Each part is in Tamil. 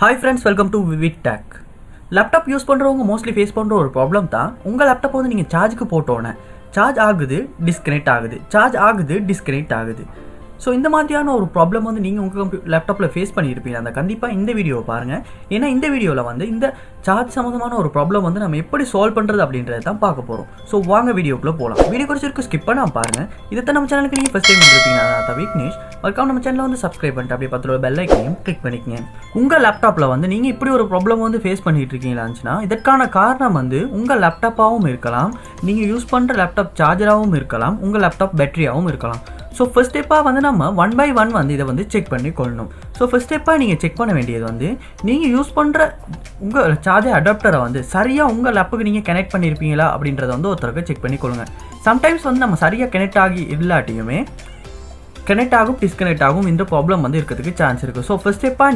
Hi friends, welcome to VividTech. Laptop use பண்ணுறவங்க மோஸ்ட்லி ஃபேஸ் பண்ணுற ஒரு ப்ராப்ளம் தான் உங்கள் லேப்டாப் வந்து நீங்கள் சார்ஜுக்கு போட்டோன்னே சார்ஜ் ஆகுது டிஸ்கனெக்ட் ஆகுது. ஸோ இந்த மாதிரியான ஒரு ப்ராப்ளம் வந்து நீங்கள் உங்கள் லேப்டாப்பில் ஃபேஸ் பண்ணியிருப்பீங்க. அந்த கண்டிப்பாக இந்த வீடியோவை பாருங்கள். ஏன்னா இந்த வீடியோவில் வந்து இந்த சார்ஜ் சம்மந்தமான ஒரு ப்ராப்ளம் வந்து நம்ம எப்படி சால்வ் பண்ணுறது அப்படின்றத தான் பார்க்க போகிறோம். ஸோ வாங்க வீடியோக்குள்ளே போகலாம். வீடியோ குறிச்சிருக்கு ஸ்கிப் பண்ணாமல் பாருங்கள். இதை நம்ம சேனலுக்கு நீங்கள் ஃபஸ்ட் டைம் வந்துருப்பீங்க. நான் விக்னேஷ். மறக்காம நம்ம சேனலை வந்து சப்ஸ்கிரைப் பண்ணிட்டு அப்படியே பக்கத்தில் பெல் ஐக்கனையும் கிளிக் பண்ணிக்கங்க. உங்கள் லேப்டாப்பில் வந்து நீங்கள் இப்படி ஒரு ப்ராப்ளம் வந்து ஃபேஸ் பண்ணிட்டு இருக்கீங்களாச்சுன்னா இதற்கான காரணம் வந்து உங்கள் லேப்டாப்பாகவும் இருக்கலாம், நீங்கள் யூஸ் பண்ணுற லேப்டாப் சார்ஜராகவும் இருக்கலாம், உங்கள் லேப்டாப் பேட்டரியாகவும் இருக்கலாம். ஸோ ஃபர்ஸ்ட் ஸ்டெப்பாக வந்து நம்ம 1 by 1 வந்து இதை வந்து செக் பண்ணி கொள்ளணும். ஸோ ஃபர்ஸ்ட் ஸ்டெப்பாக நீங்கள் செக் பண்ண வேண்டியது வந்து நீங்கள் யூஸ் பண்ணுற உங்கள் சார்ஜர் அடாப்டரை வந்து சரியாக உங்கள் லேப்புக்கு நீங்கள் கனெக்ட் பண்ணியிருப்பீங்களா அப்படின்றத வந்து ஒருத்தருக்கு செக் பண்ணி கொள்ளுங்கள். சம்டைம்ஸ் வந்து நம்ம சரியாக கனெக்ட் ஆகி இல்லாட்டியுமே கனெக்ட் ஆகும் டிஸ்கனெக்ட் ஆகும் இந்த ப்ராப்ளம் வந்து இருக்கிறதுக்கு சான்ஸ் இருக்குது. ஸோ ஃபர்ஸ்ட் ஸ்டெப்பாக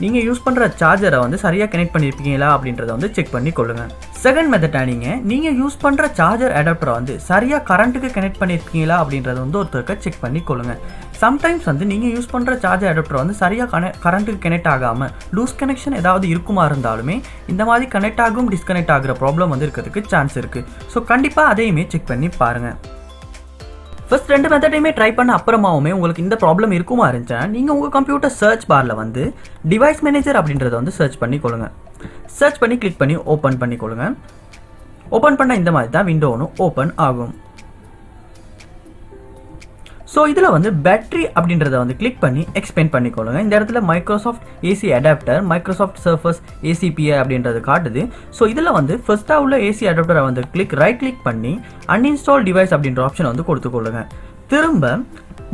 நீங்கள் யூஸ் பண்ணுற சார்ஜரை வந்து சரியாக கனெக்ட் பண்ணியிருப்பீங்களா அப்படின்றத வந்து செக் பண்ணி கொள்ளுங்கள். செகண்ட் மெத்தடாக நீங்கள் யூஸ் பண்ணுற சார்ஜர் அடாப்டரை வந்து சரியாக கரண்ட்டுக்கு கனெக்ட் பண்ணியிருக்கீங்களா அப்படின்றத வந்து ஒருத்தருக்கு செக் பண்ணி கொள்ளுங்கள். சம்டைம்ஸ் வந்து நீங்கள் யூஸ் பண்ணுற சார்ஜர் அடாப்டர் வந்து சரியாக கரண்ட்டுக்கு கனெக்ட் ஆகாமல் லூஸ் கனெக்ஷன் ஏதாவது இருக்குமா இருந்தாலுமே இந்த மாதிரி கனெக்ட் ஆகும் டிஸ்கனெக்ட் ஆகிற ப்ராப்ளம் வந்து இருக்கிறதுக்கு சான்ஸ் இருக்குது. ஸோ கண்டிப்பாக அதையுமே செக் பண்ணி பாருங்கள். ஃபர்ஸ்ட் 2 மெத்தடையுமே ட்ரை பண்ண அப்புறமாவுமே உங்களுக்கு இந்த ப்ராப்ளம் இருக்குமா இருந்துச்சுன்னா நீங்கள் உங்கள் கம்ப்யூட்டர் சர்ச் பாரில் வந்து டிவைஸ் மேனேஜர் அப்படின்றத வந்து சர்ச் பண்ணி கொள்ளுங்கள். சர்ச் பண்ணி கிளிக் பண்ணி ஓப்பன் பண்ணி கொள்ளுங்கள். ஓப்பன் பண்ண இந்த மாதிரி தான் விண்டோ ஒன்று ஓப்பன் ஆகும். ஸோ இதில் வந்து பேட்டரி அப்படின்றத வந்து கிளிக் பண்ணி எக்ஸ்பேண்ட் பண்ணிக்கொள்ளுங்க. இந்த இடத்துல Microsoft AC adapter, Microsoft Surface ACPI அப்படின்றது காட்டுது. ஸோ இதில் வந்து ஃபர்ஸ்ட்டாக உள்ள ஏசி அடாப்டரை வந்து ரைட் கிளிக் பண்ணி அன்இன்ஸ்டால் டிவைஸ் அப்படின்ற ஆப்ஷனை வந்து கொடுத்துக்கொள்ளுங்க. திரும்ப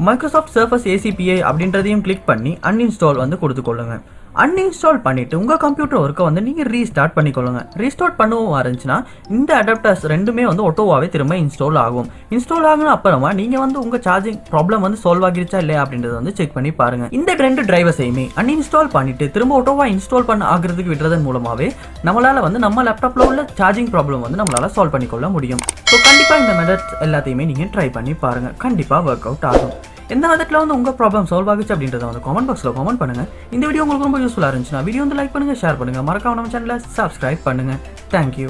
மைக்ரோசாஃப்ட் சர்ஃபஸ் ஏசிபிஐ அப்படின்றதையும் கிளிக் பண்ணி அன்இன்ஸ்டால் வந்து கொடுத்துக்கொள்ளுங்க. அன்இன்ஸ்டால் பண்ணிவிட்டு உங்கள் கம்ப்யூட்டர் ஒர்க்கை வந்து நீங்கள் ரீஸ்டார்ட் பண்ணிக்கொள்ளுங்க. ரீஸ்டார்ட் பண்ணவும் இருந்துச்சுன்னா இந்த அடாப்டர்ஸ் ரெண்டுமே வந்து ஆட்டோவாகவே திரும்ப இன்ஸ்டால் ஆகும். இன்ஸ்டால் ஆகின அப்புறமா நீங்கள் வந்து உங்கள் சார்ஜிங் ப்ராப்ளம் வந்து சால்வ் ஆகிருச்சா இல்லையா அப்படின்றத வந்து செக் பண்ணி பாருங்கள். இந்த 2 டிரைவர்ஸையுமே அன்இன்ஸ்டால் பண்ணிவிட்டு திரும்ப ஆட்டோவாக இன்ஸ்டால் பண்ண ஆகிறதுக்கு விடுறதன் மூலமாகவே நம்மளால் வந்து நம்ம லேப்டாப்பில் உள்ள சார்ஜிங் ப்ராப்ளம் வந்து நம்மளால் சால்வ் பண்ணிக்கொள்ள முடியும். ஸோ கண்டிப்பாக இந்த மெத்தட்ஸ் எல்லாத்தையுமே நீங்கள் ட்ரை பண்ணி பாருங்கள். கண்டிப்பாக ஒர்க் அவுட் ஆகும். எந்த மெத்தட்ல வந்து உங்கள் ப்ராப்ளம் சால்வ் ஆகிச்சு அப்படின்றத வந்து கமெண்ட் பாக்ஸில் கமெண்ட் பண்ணுங்கள். இந்த வீடியோ உங்களுக்கு ரொம்ப யூஸ்ஃபுல்லாக இருந்துச்சுன்னா வீடியோ வந்து லைக் பண்ணுங்கள், ஷேர் பண்ணுங்கள், மறக்காம நம்ம சேனலை சப்ஸ்கிரைப் பண்ணுங்கள். தேங்க்யூ.